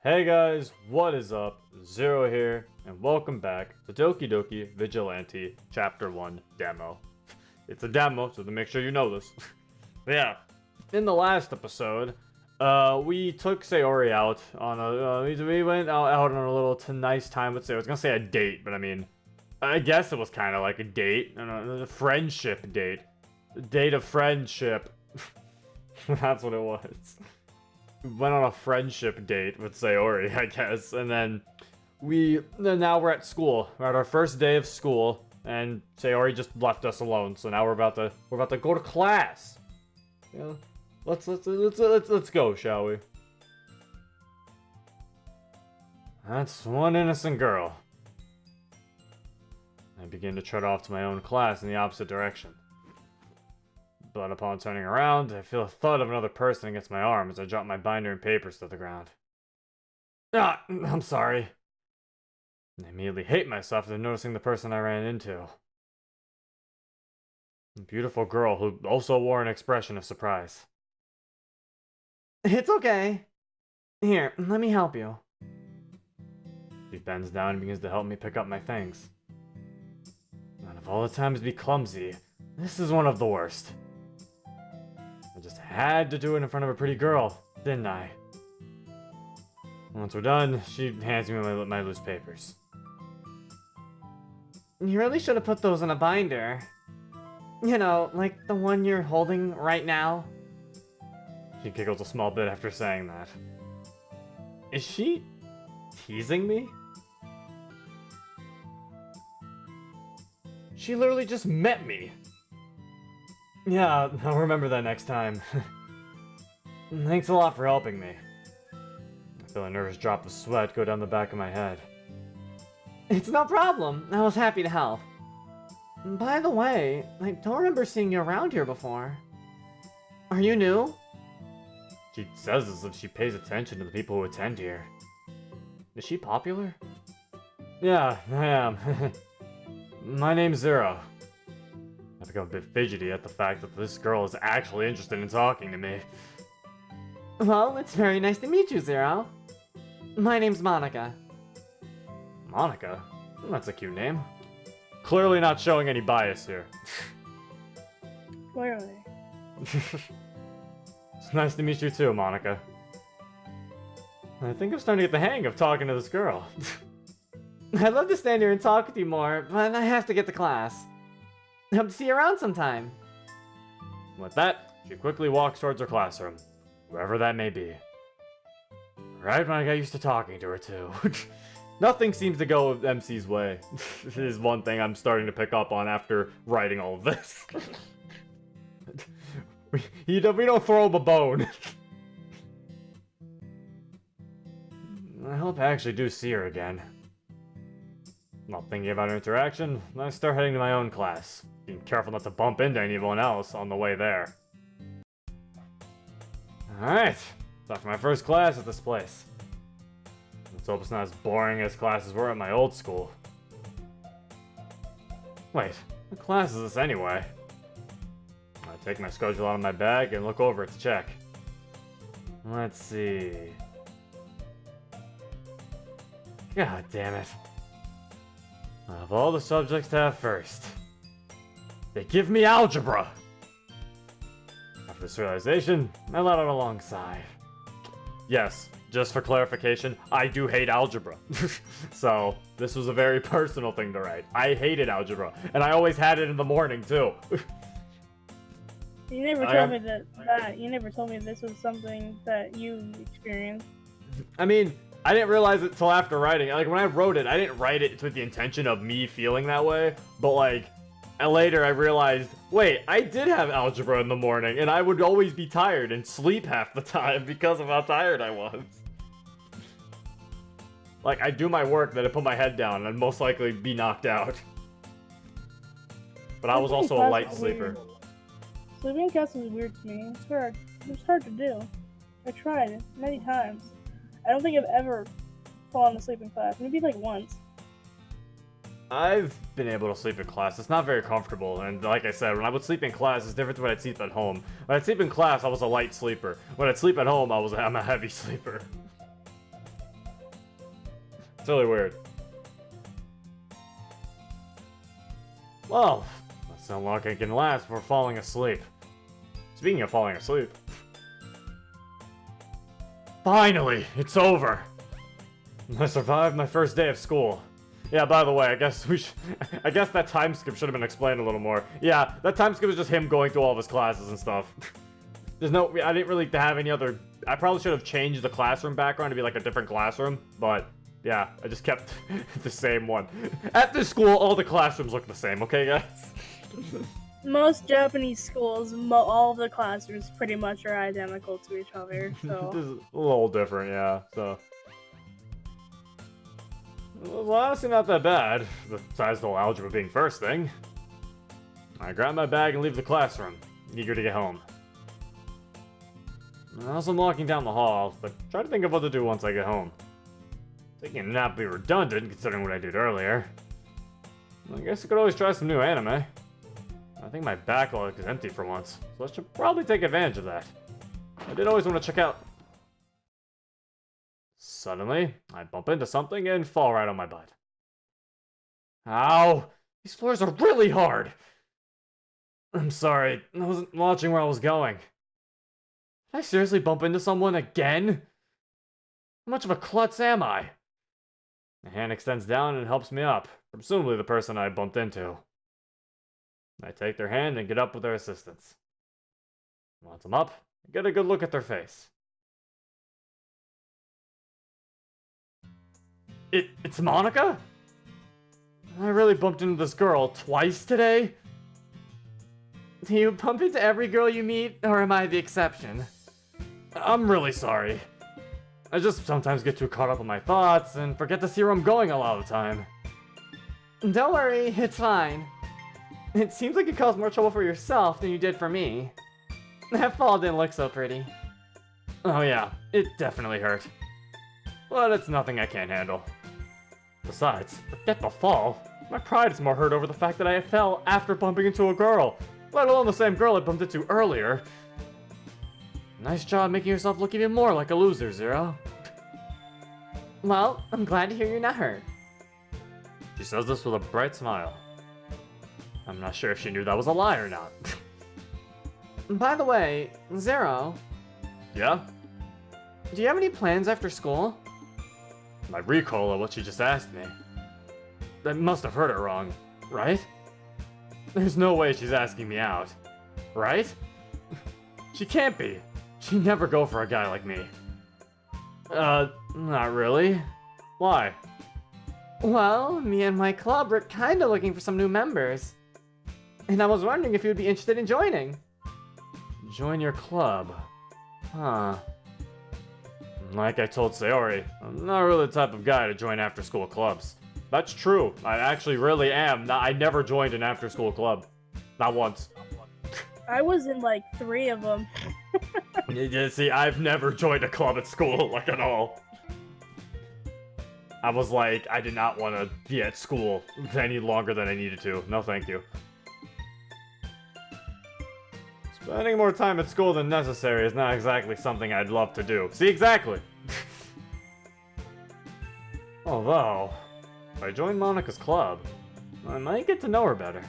Hey guys, what is up? Zero here, and welcome back to Doki Doki Vigilante Chapter 1 Demo. It's a demo, so to make sure you know this. Yeah, in the last episode, we took Sayori out on a, we went out on a little nice time with Sayori. I was gonna say a date, but I mean, I guess it was kind of like a date, a friendship date. A date of friendship. That's what it was. Went on a friendship date with Sayori, I guess, and then now we're at school. We're at our first day of school, and Sayori just left us alone. So now we're about to go to class. Yeah, let's go, shall we? That's one innocent girl. I begin to trot off to my own class in the opposite direction. But upon turning around, I feel a thud of another person against my arm as I drop my binder and papers to the ground. Ah, I'm sorry. I immediately hate myself after noticing the person I ran into. A beautiful girl who also wore an expression of surprise. It's okay. Here, let me help you. She bends down and begins to help me pick up my things. Out of all the times to be clumsy, this is one of the worst. I just had to do it in front of a pretty girl, didn't I? Once we're done, she hands me my loose papers. You really should have put those in a binder. You know, like the one you're holding right now. She giggles a small bit after saying that. Is she teasing me? She literally just met me. Yeah, I'll remember that next time. Thanks a lot for helping me. I feel a nervous drop of sweat go down the back of my head. It's no problem. I was happy to help. By the way, I don't remember seeing you around here before. Are you new? She says as if she pays attention to the people who attend here. Is she popular? Yeah, I am. My name's Zero. I become a bit fidgety at the fact that this girl is actually interested in talking to me. Well, it's very nice to meet you, Zero. My name's Monica. Monica? That's a cute name. Clearly not showing any bias here. Clearly. It's nice to meet you too, Monica. I think I'm starting to get the hang of talking to this girl. I'd love to stand here and talk with you more, but I have to get to class. Hope to see you around sometime. With that, she quickly walks towards her classroom, wherever that may be. Right when I got used to talking to her too. Nothing seems to go MC's way. This is one thing I'm starting to pick up on after writing all of this. we don't throw him a bone. I hope I actually do see her again. Not thinking about our interaction, I start heading to my own class. Being careful not to bump into anyone else on the way there. Alright, time for my first class at this place. Let's hope it's not as boring as classes were at my old school. Wait, what class is this anyway? I take my schedule out of my bag and look over it to check. Let's see. God damn it. Of all the subjects to have first, they give me algebra! After this realization, I let out a long sigh. Yes, just for clarification, I do hate algebra. So, this was a very personal thing to write. I hated algebra, and I always had it in the morning, too. You never told me that. You never told me this was something that you experienced. I mean, I didn't realize it till after writing. Like, when I wrote it, I didn't write it with the intention of me feeling that way. But, like, and later I realized, wait, I did have algebra in the morning, and I would always be tired and sleep half the time because of how tired I was. Like, I'd do my work, then I'd put my head down, and I'd most likely be knocked out. But I was also a light sleeper. Sleeping in class was weird to me. It's hard. It's hard to do. I tried many times. I don't think I've ever fallen asleep in class. Maybe like once. I've been able to sleep in class. It's not very comfortable, and like I said, when I would sleep in class, it's different than when I'd sleep at home. When I'd sleep in class, I was a light sleeper. When I'd sleep at home, I'm a heavy sleeper. It's really weird. Well, that's how long I can last before falling asleep. Speaking of falling asleep. Finally, it's over. I survived my first day of school. Yeah, by the way, I guess I guess that time skip should have been explained a little more. Yeah, that time skip is just him going through all of his classes and stuff. I didn't really have any other. I probably should have changed the classroom background to be like a different classroom, but yeah, I just kept the same one. At this school, all the classrooms look the same, okay, guys? Most Japanese schools, all of the classrooms pretty much are identical to each other, so... This is a little different, yeah, so... It was honestly not that bad, besides the whole algebra being first thing. I grab my bag and leave the classroom, eager to get home. As I'm walking down the hall, but try to think of what to do once I get home. Taking a nap would be redundant, considering what I did earlier. I guess I could always try some new anime. I think my backlog is empty for once, so I should probably take advantage of that. I did always want to check out... Suddenly, I bump into something and fall right on my butt. Ow! These floors are really hard! I'm sorry, I wasn't watching where I was going. Did I seriously bump into someone again? How much of a klutz am I? My hand extends down and helps me up, presumably the person I bumped into. I take their hand and get up with their assistance. Once I'm up, I get a good look at their face. It's Monica? I really bumped into this girl twice today? Do you bump into every girl you meet, or am I the exception? I'm really sorry. I just sometimes get too caught up in my thoughts and forget to see where I'm going a lot of the time. Don't worry, it's fine. It seems like you caused more trouble for yourself than you did for me. That fall didn't look so pretty. Oh yeah, it definitely hurt. But it's nothing I can't handle. Besides, forget the fall. My pride is more hurt over the fact that I fell after bumping into a girl, let alone the same girl I bumped into earlier. Nice job making yourself look even more like a loser, Zero. Well, I'm glad to hear you're not hurt. She says this with a bright smile. I'm not sure if she knew that was a lie or not. By the way, Zero. Yeah? Do you have any plans after school? My recall of what she just asked me. I must have heard it wrong, right? There's no way she's asking me out, right? She can't be. She'd never go for a guy like me. Not really. Why? Well, me and my club are kinda looking for some new members. And I was wondering if you'd be interested in joining. Join your club? Huh. Like I told Sayori, I'm not really the type of guy to join after-school clubs. That's true. I actually really am. I never joined an after-school club. Not once. I was in like 3 of them. You see, I've never joined a club at school, like at all. I was like, I did not want to be at school any longer than I needed to. No thank you. Spending more time at school than necessary is not exactly something I'd love to do. See, exactly. Although, if I join Monica's club, I might get to know her better.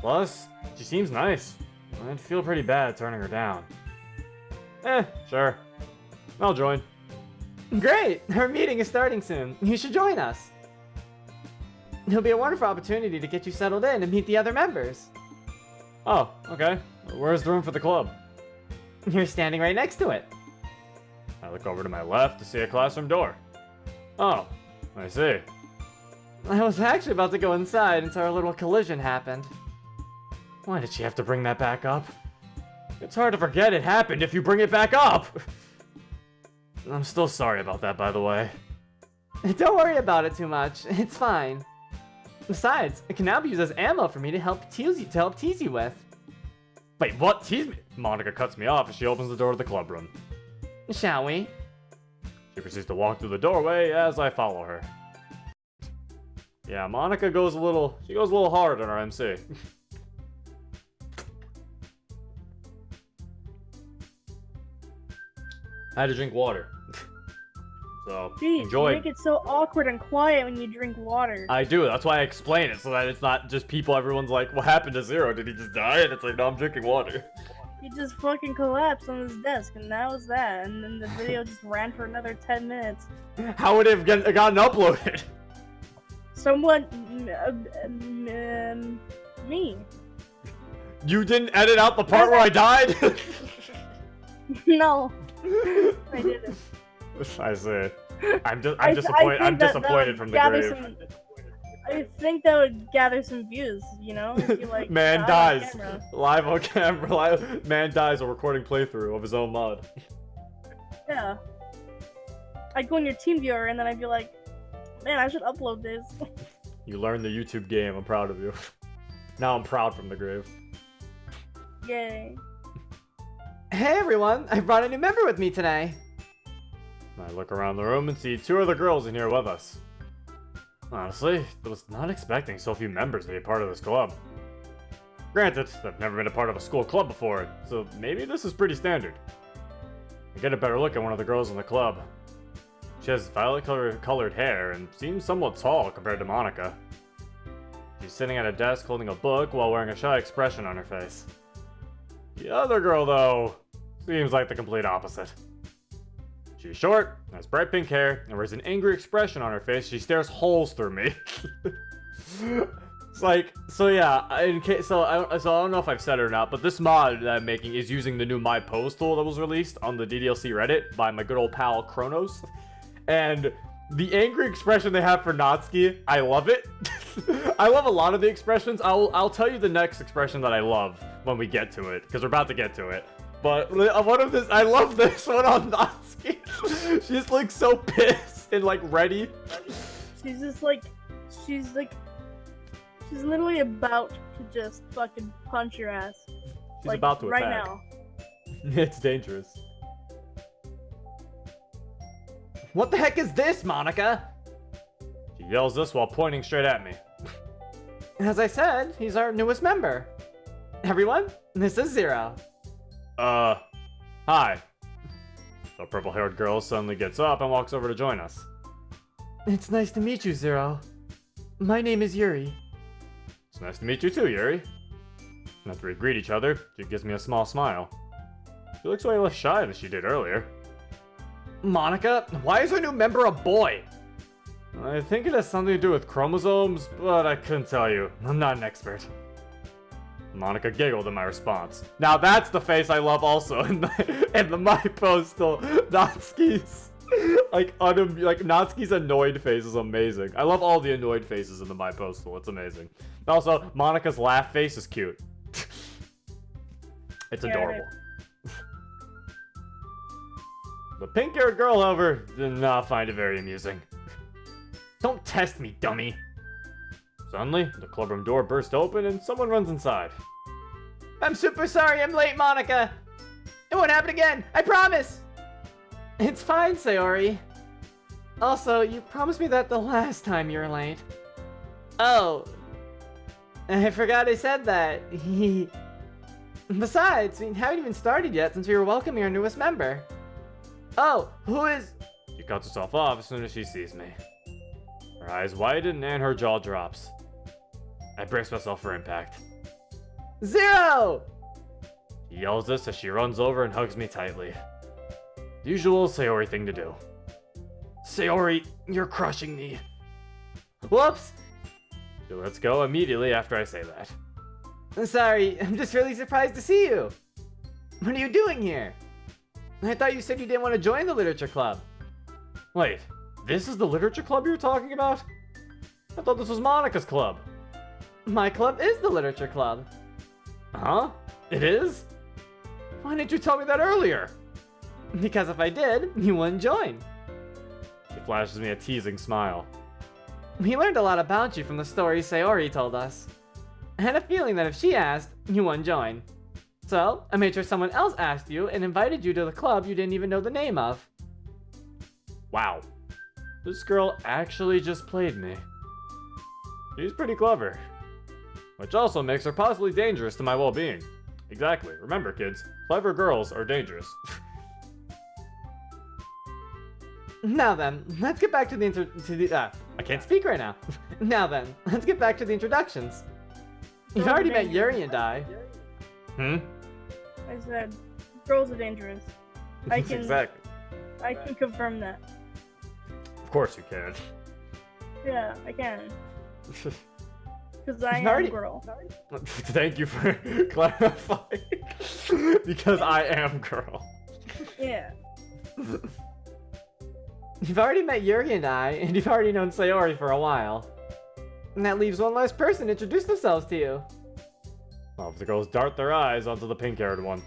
Plus, she seems nice. I'd feel pretty bad turning her down. Sure. I'll join. Great! Our meeting is starting soon. You should join us. It'll be a wonderful opportunity to get you settled in and meet the other members. Oh, okay. Where's the room for the club? You're standing right next to it. I look over to my left to see a classroom door. Oh, I see. I was actually about to go inside until our little collision happened. Why did she have to bring that back up? It's hard to forget it happened if you bring it back up! I'm still sorry about that, by the way. Don't worry about it too much. It's fine. Besides, it can now be used as ammo for me to help tease you with. Wait, what? Tease me? Monica cuts me off as she opens the door to the club room. Shall we? She proceeds to walk through the doorway as I follow her. Yeah, Monica goes a little hard on our MC. I had to drink water. So, Jeez, enjoy. you make it so awkward and quiet when you drink water. I do, that's why I explain it, so that it's not just people, everyone's like, what happened to Zero? Did he just die? And it's like, no, I'm drinking water. He just fucking collapsed on his desk, and that was that. And then the video just ran for another 10 minutes. How would it have gotten uploaded? Someone, me. You didn't edit out the part where I died? No, I didn't. I see. I'm disappointed. I'm disappointed from the grave. I think that would gather some views, you know? If you, like, Man die on dies. camera. Live on camera. Man dies a recording playthrough of his own mod. Yeah. I'd go on your team viewer and then I'd be like, man, I should upload this. You learned the YouTube game. I'm proud of you. Now I'm proud from the grave. Yay. Hey everyone, I brought a new member with me today. I look around the room and see two other girls in here with us. Honestly, I was not expecting so few members to be a part of this club. Granted, I've never been a part of a school club before, so maybe this is pretty standard. I get a better look at one of the girls in the club. She has violet-colored hair and seems somewhat tall compared to Monica. She's sitting at a desk holding a book while wearing a shy expression on her face. The other girl, though, seems like the complete opposite. She's short, has bright pink hair, and wears an angry expression on her face. She stares holes through me. It's like, so yeah, I don't know if I've said it or not, but this mod that I'm making is using the new My Pose tool that was released on the DDLC Reddit by my good old pal Kronos. And the angry expression they have for Natsuki, I love it. I love a lot of the expressions. I'll tell you the next expression that I love when we get to it, because we're about to get to it. But one of this, I love this one on Natsuki. She just looks so pissed and like ready. She's just like, she's literally about to just fucking punch your ass. She's like, about to right attack. now. It's dangerous. What the heck is this, Monica? She yells this while pointing straight at me. As I said, he's our newest member. Everyone, this is Zero. Hi. The purple-haired girl suddenly gets up and walks over to join us. It's nice to meet you, Zero. My name is Yuri. It's nice to meet you too, Yuri. After we greet each other, she gives me a small smile. She looks way less shy than she did earlier. Monica, why is our new member a boy? I think it has something to do with chromosomes, but I couldn't tell you. I'm not an expert. Monica giggled in my response. Now that's the face I love also in the My Postal. Natsuki's Natsuki's annoyed face is amazing. I love all the annoyed faces in the My Postal. It's amazing. Also, Monica's laugh face is cute. It's adorable. The pink-haired girl, however, did not find it very amusing. Don't test me, dummy. Suddenly, the clubroom door burst open and someone runs inside. I'm super sorry I'm late, Monica. It won't happen again, I promise. It's fine, Sayori. Also, you promised me that the last time you were late. Oh, I forgot I said that. Besides, we haven't even started yet since we were welcoming our newest member. Oh, who is... She cuts herself off as soon as she sees me. Her eyes widen and her jaw drops. I brace myself for impact. Zero! She yells this as she runs over and hugs me tightly. The usual Sayori thing to do. Sayori, you're crushing me. Whoops! She lets go immediately after I say that. Sorry, I'm just really surprised to see you. What are you doing here? I thought you said you didn't want to join the literature club. Wait, this is the literature club you're talking about? I thought this was Monica's club. My club is the literature club. Huh? It is? Why didn't you tell me that earlier? Because if I did, you wouldn't join. She flashes me a teasing smile. We learned a lot about you from the stories Sayori told us. I had a feeling that if she asked, you wouldn't join. So, I made sure someone else asked you and invited you to the club you didn't even know the name of. Wow. This girl actually just played me. She's pretty clever. Which also makes her possibly dangerous to my well-being. Exactly. Remember, kids, clever girls are dangerous. Now then, let's get back to the I can't speak right now. Now then, let's get back to the introductions. You've already met Yuri and I. Hmm? I said, girls are dangerous. I can Exactly. I can confirm that. Of course you can. Yeah, I can. Because I am already- a girl. Thank you for clarifying. Because I am girl. Yeah. You've already met Yuri and I, and you've already known Sayori for a while. And that leaves one last person to introduce themselves to you. All of the girls dart their eyes onto the pink-haired one.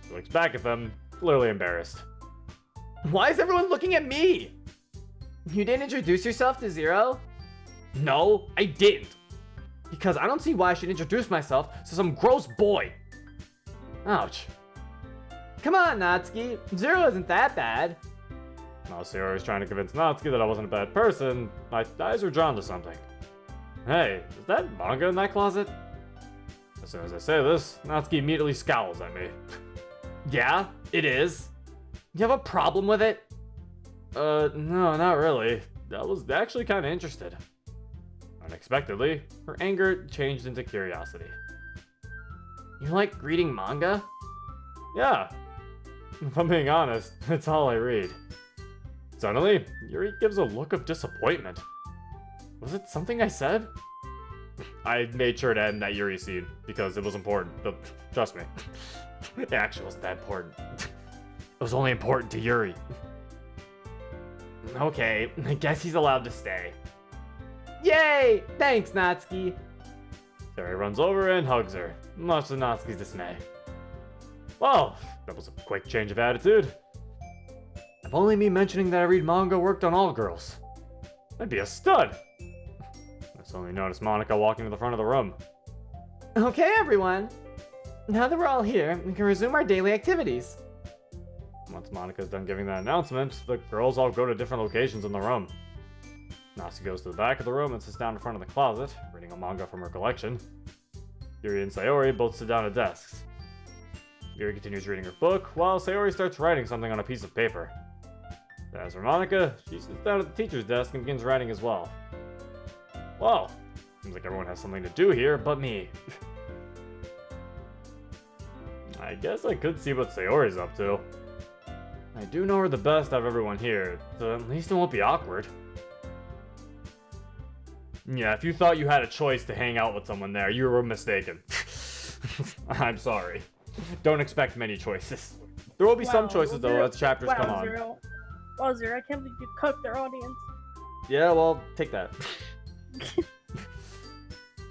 He looks back at them, clearly embarrassed. Why is everyone looking at me? You didn't introduce yourself to Zero? No, I didn't. Because I don't see why I should introduce myself to some gross boy. Ouch. Come on, Natsuki. Zero isn't that bad. Now Sayori was trying to convince Natsuki that I wasn't a bad person. My eyes were drawn to something. Hey, is that manga in that closet? As soon as I say this, Natsuki immediately scowls at me. Yeah, it is. You have a problem with it? No, not really. I was actually kind of interested. Unexpectedly, her anger changed into curiosity. You like reading manga? Yeah. If I'm being honest, it's all I read. Suddenly, Yuri gives a look of disappointment. Was it something I said? I made sure to end that Yuri scene because it was important, but trust me, it actually wasn't that important. It was only important to Yuri. Okay, I guess he's allowed to stay. Yay! Thanks, Natsuki. Terry runs over and hugs her, much to Natsuki's dismay. Well, that was a quick change of attitude. If only me mentioning that I read manga worked on all girls. I'd be a stud. I suddenly noticed Monica walking to the front of the room. Okay, everyone. Now that we're all here, we can resume our daily activities. Once Monica's done giving that announcement, the girls all go to different locations in the room. Natsuki goes to the back of the room and sits down in front of the closet, reading a manga from her collection. Yuri and Sayori both sit down at desks. Yuri continues reading her book, while Sayori starts writing something on a piece of paper. As for Monica, she sits down at the teacher's desk and begins writing as well. Well, seems like everyone has something to do here but me. I guess I could see what Sayori's up to. I do know her the best out of everyone here, so at least it won't be awkward. Yeah, if you thought you had a choice to hang out with someone there, you were mistaken. I'm sorry. Don't expect many choices. There will be some choices though as chapters come on. Zero. Wow, Zero, I can't believe you cooked their audience. Yeah, well, take that.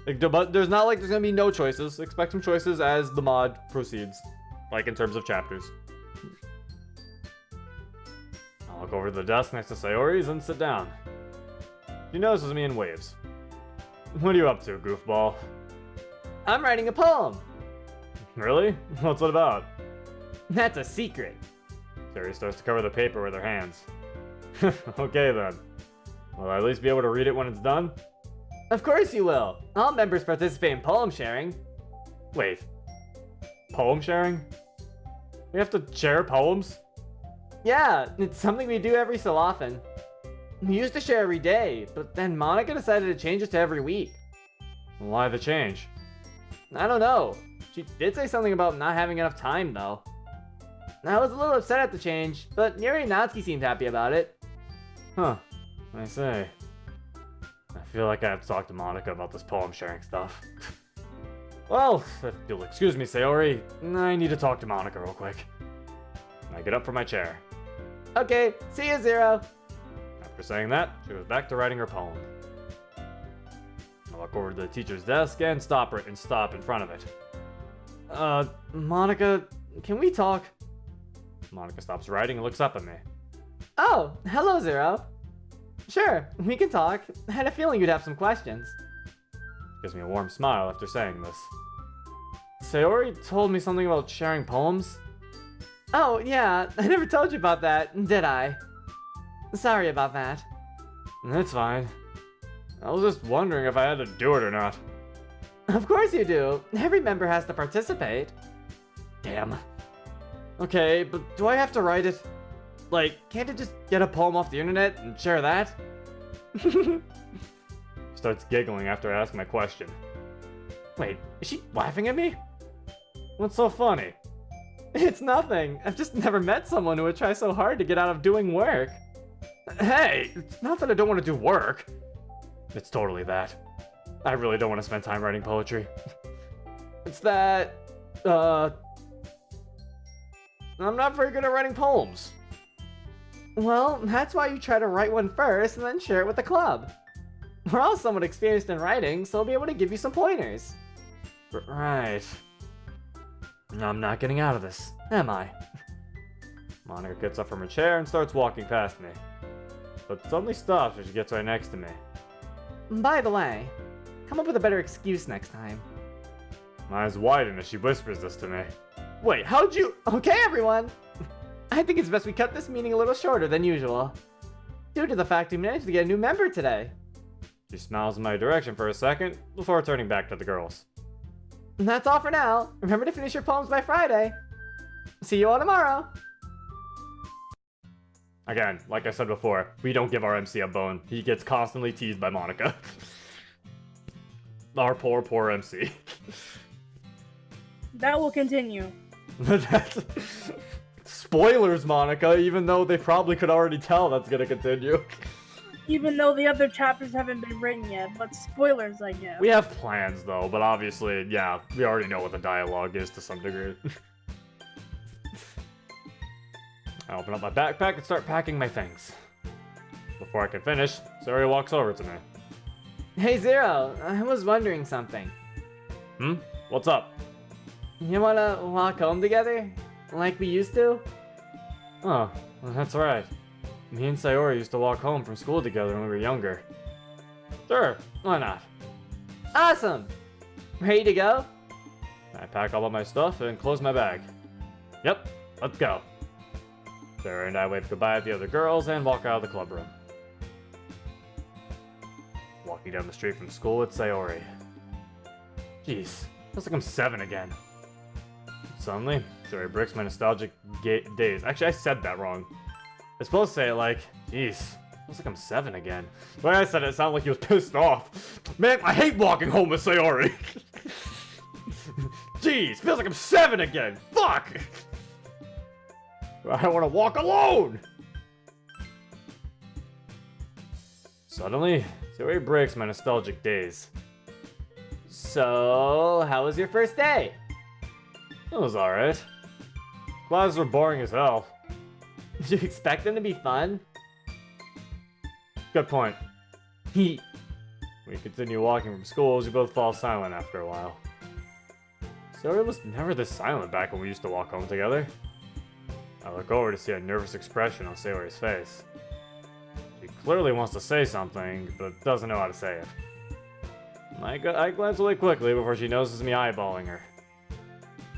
But there's not like there's gonna be no choices. Expect some choices as the mod proceeds, like in terms of chapters. I'll look over to the desk next to Sayori's and sit down. She notices me and waves. What are you up to, goofball? I'm writing a poem. Really? What's it about? That's a secret. Sayori starts to cover the paper with her hands. Okay then. Will I at least be able to read it when it's done? Of course you will. All members participate in poem sharing. Wait. Poem sharing? We have to share poems? Yeah, it's something we do every so often. We used to share every day, but then Monica decided to change it to every week. Why the change? I don't know. She did say something about not having enough time, though. I was a little upset at the change, but Yuri and Natsuki seemed happy about it. Huh. I say. I feel like I have to talk to Monica about this poem sharing stuff. Well, if you'll excuse me, Sayori, I need to talk to Monica real quick. I get up from my chair. Okay, see you, Zero. After saying that, she goes back to writing her poem. I walk over to the teacher's desk and stop in front of it. Monica, can we talk? Monica stops writing and looks up at me. Oh, hello, Zero. Sure, we can talk. I had a feeling you'd have some questions. She gives me a warm smile after saying this. Sayori told me something about sharing poems. Oh, yeah, I never told you about that, did I? Sorry about that. It's fine. I was just wondering if I had to do it or not. Of course you do. Every member has to participate. Damn. Okay, but do I have to write it? Like, can't it just get a poem off the internet and share that? Starts giggling after I ask my question. Wait, is she laughing at me? What's so funny? It's nothing. I've just never met someone who would try so hard to get out of doing work. Hey, it's not that I don't want to do work. It's totally that. I really don't want to spend time writing poetry. It's that, I'm not very good at writing poems. Well, that's why you try to write one first and then share it with the club. We're all somewhat experienced in writing, so I'll be able to give you some pointers. Right. I'm not getting out of this, am I? Monica gets up from her chair and starts walking past me. But suddenly stops when she gets right next to me. By the way, come up with a better excuse next time. My eyes widen as she whispers this to me. Wait, how'd you... Okay, everyone! I think it's best we cut this meeting a little shorter than usual, due to the fact we managed to get a new member today. She smiles in my direction for a second, before turning back to the girls. And that's all for now. Remember to finish your poems by Friday. See you all tomorrow. Again, like I said before, we don't give our MC a bone. He gets constantly teased by Monica. Our poor MC. That will continue. Spoilers, Monica, even though they probably could already tell that's gonna continue. Even though the other chapters haven't been written yet, but spoilers, I guess. We have plans, though, but obviously, yeah, we already know what the dialogue is to some degree. I open up my backpack and start packing my things. Before I can finish, Sari walks over to me. Hey Zero, I was wondering something. What's up? You wanna walk home together? Like we used to? Oh, well, that's right. Me and Sayori used to walk home from school together when we were younger. Sure, why not? Awesome! Ready to go? I pack all of my stuff and close my bag. Yep, let's go. Sarah and I wave goodbye at the other girls and walk out of the club room. Walking down the street from school with Sayori. Jeez, feels like I'm 7 again. Suddenly, Sayori breaks my nostalgic days. Actually, I said that wrong. I was supposed to say it like, jeez, feels like I'm 7 again. The way I said it, it sounded like he was pissed off. Man, I hate walking home with Sayori. Jeez, feels like I'm 7 again. Fuck! I want to walk alone! Suddenly, Sayori breaks my nostalgic days. So, how was your first day? It was alright. Classes were boring as hell. Did you expect them to be fun? Good point. We continue walking from school as we both fall silent after a while. Sayori was never this silent back when we used to walk home together. I look over to see a nervous expression on Sayori's face. She clearly wants to say something, but doesn't know how to say it. I glance away quickly before she notices me eyeballing her.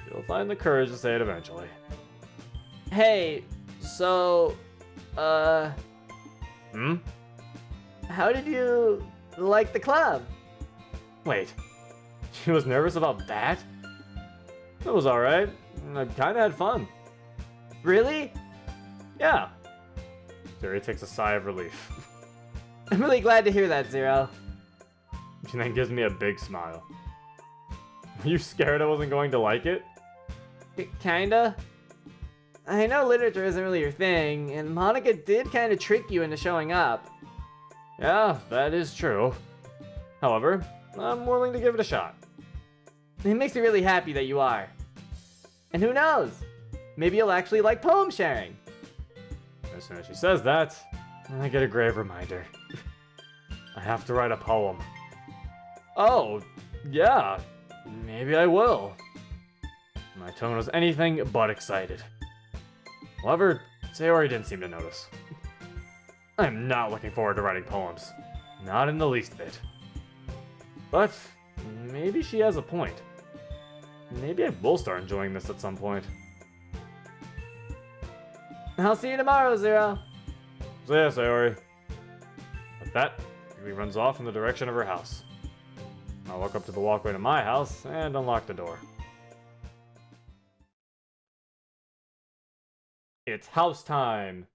She'll find the courage to say it eventually. Hey, so, How did you like the club? Wait, she was nervous about that? It was alright. I kinda had fun. Really? Yeah. Sayori takes a sigh of relief. I'm really glad to hear that, Zero. She then gives me a big smile. Were you scared I wasn't going to like it? Kinda. I know literature isn't really your thing, and Monica did kinda trick you into showing up. Yeah, that is true. However, I'm willing to give it a shot. It makes me really happy that you are. And who knows? Maybe you'll actually like poem sharing. As soon as she says that, I get a grave reminder. I have to write a poem. Oh, yeah, maybe I will. My tone was anything but excited. However, Sayori didn't seem to notice. I'm not looking forward to writing poems. Not in the least bit. But maybe she has a point. Maybe I will start enjoying this at some point. I'll see you tomorrow, Zero. So yeah, Sayori. With that, Yui runs off in the direction of her house. I walk up to the walkway to my house and unlock the door. It's house time!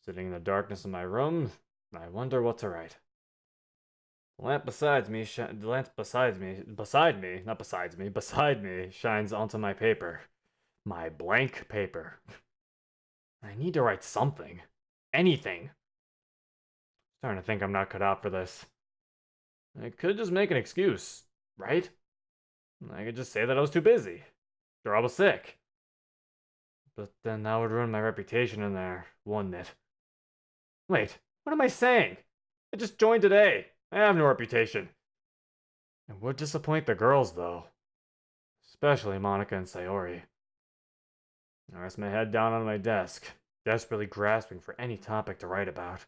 Sitting in the darkness of my room, I wonder what to write. The lamp beside me shines onto my paper. My blank paper. I need to write something. Anything. Starting to think I'm not cut out for this. I could just make an excuse, right? I could just say that I was too busy. Or I was sick. But then that would ruin my reputation in there, wouldn't it? Wait, what am I saying? I just joined today. I have no reputation. It would disappoint the girls, though. Especially Monica and Sayori. I rest my head down on my desk, desperately grasping for any topic to write about.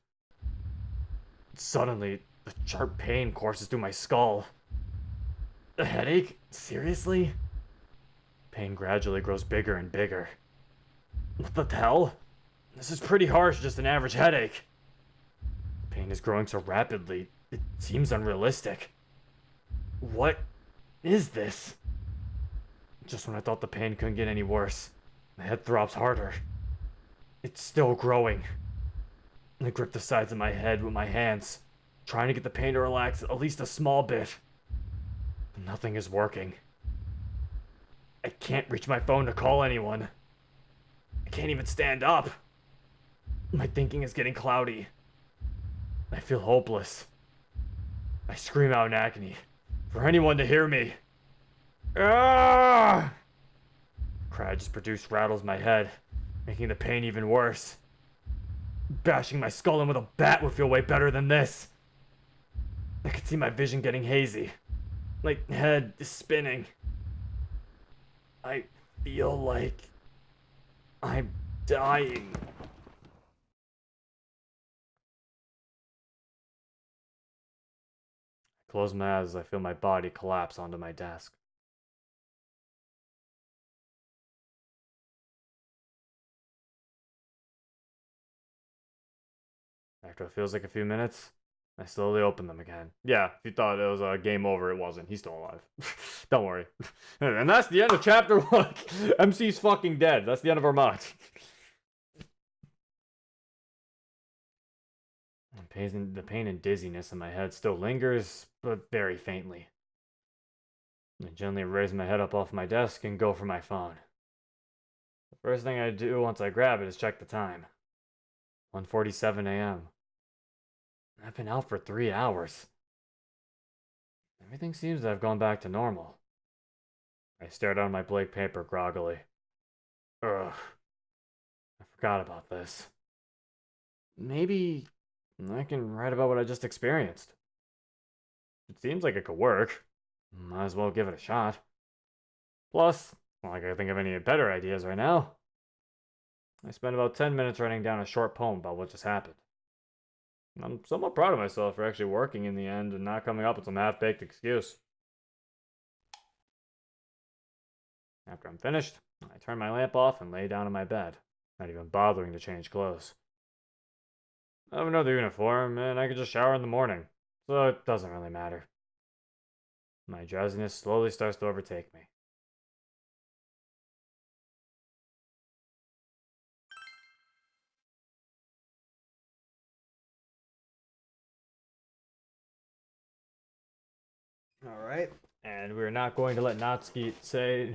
Suddenly, a sharp pain courses through my skull. A headache? Seriously? Pain gradually grows bigger and bigger. What the hell? This is pretty harsh, just an average headache. Pain is growing so rapidly, it seems unrealistic. What is this? Just when I thought the pain couldn't get any worse, my head throbs harder. It's still growing. I grip the sides of my head with my hands, trying to get the pain to relax at least a small bit. But nothing is working. I can't reach my phone to call anyone. I can't even stand up. My thinking is getting cloudy. I feel hopeless. I scream out in agony for anyone to hear me. Ah! The cry I just produced rattles my head, making the pain even worse. Bashing my skull in with a bat would feel way better than this. I could see my vision getting hazy. My head is spinning. I feel like I'm dying. I close my eyes as I feel my body collapse onto my desk. After it feels like a few minutes, I slowly open them again. Yeah, if you thought it was a game over, it wasn't. He's still alive. Don't worry. And that's the end of chapter 1. MC's fucking dead. That's the end of our mod. The pain and dizziness in my head still lingers, but very faintly. I gently raise my head up off my desk and go for my phone. The first thing I do once I grab it is check the time. 1:47 a.m. I've been out for 3 hours. Everything seems to have gone back to normal. I stare down my blank paper groggily. Ugh. I forgot about this. Maybe I can write about what I just experienced. It seems like it could work. Might as well give it a shot. Plus, not like I think of any better ideas right now. I spent about 10 minutes writing down a short poem about what just happened. I'm somewhat proud of myself for actually working in the end and not coming up with some half-baked excuse. After I'm finished, I turn my lamp off and lay down in my bed, not even bothering to change clothes. I have another uniform, and I can just shower in the morning, so it doesn't really matter. My drowsiness slowly starts to overtake me. Alright, and we're not going to let Natsuki say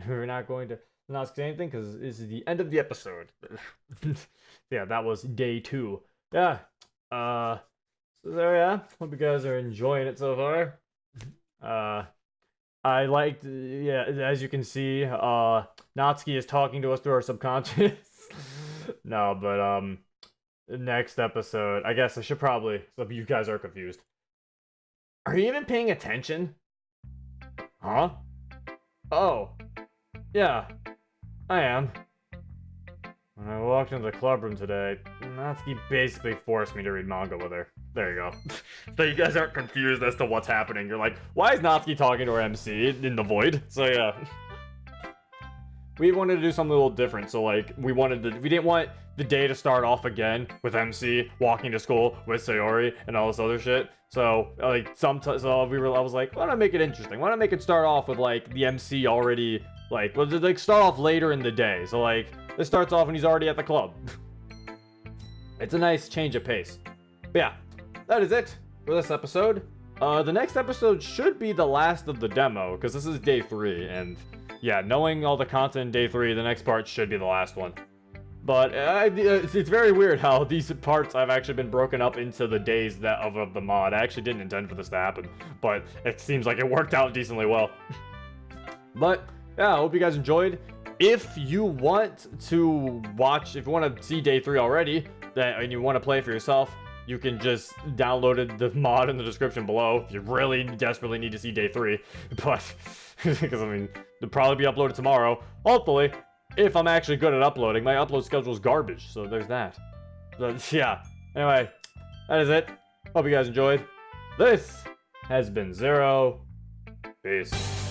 anything because this is the end of the episode. Yeah, that was day 2. Yeah, so there, yeah, hope you guys are enjoying it so far. I liked, yeah, as you can see, Natsuki is talking to us through our subconscious. No, but, next episode, I guess I should probably, so you guys are confused. Are you even paying attention? Huh? Oh. Yeah. I am. When I walked into the club room today, Natsuki basically forced me to read manga with her. There you go. So you guys aren't confused as to what's happening. You're like, why is Natsuki talking to her MC in the void? So yeah. We wanted to do something a little different, so like, we didn't want the day to start off again with MC walking to school with Sayori and all this other shit. So like, I was like, why not make it interesting? Why not make it start off with like the MC already, like, start off later in the day. So like, it starts off and he's already at the club. It's a nice change of pace. But yeah, that is it for this episode. The next episode should be the last of the demo, because this is day 3, and yeah, knowing all the content in day 3, the next part should be the last one. But it's very weird how these parts have actually been broken up into the days of the mod. I actually didn't intend for this to happen, but it seems like it worked out decently well. But yeah, I hope you guys enjoyed. If you want to see day 3 already, and you want to play it for yourself, you can just download the mod in the description below if you really desperately need to see day 3. But, because I mean, it'll probably be uploaded tomorrow. Hopefully, if I'm actually good at uploading. My upload schedule is garbage, so there's that. But yeah, anyway, that is it. Hope you guys enjoyed. This has been Zero. Peace.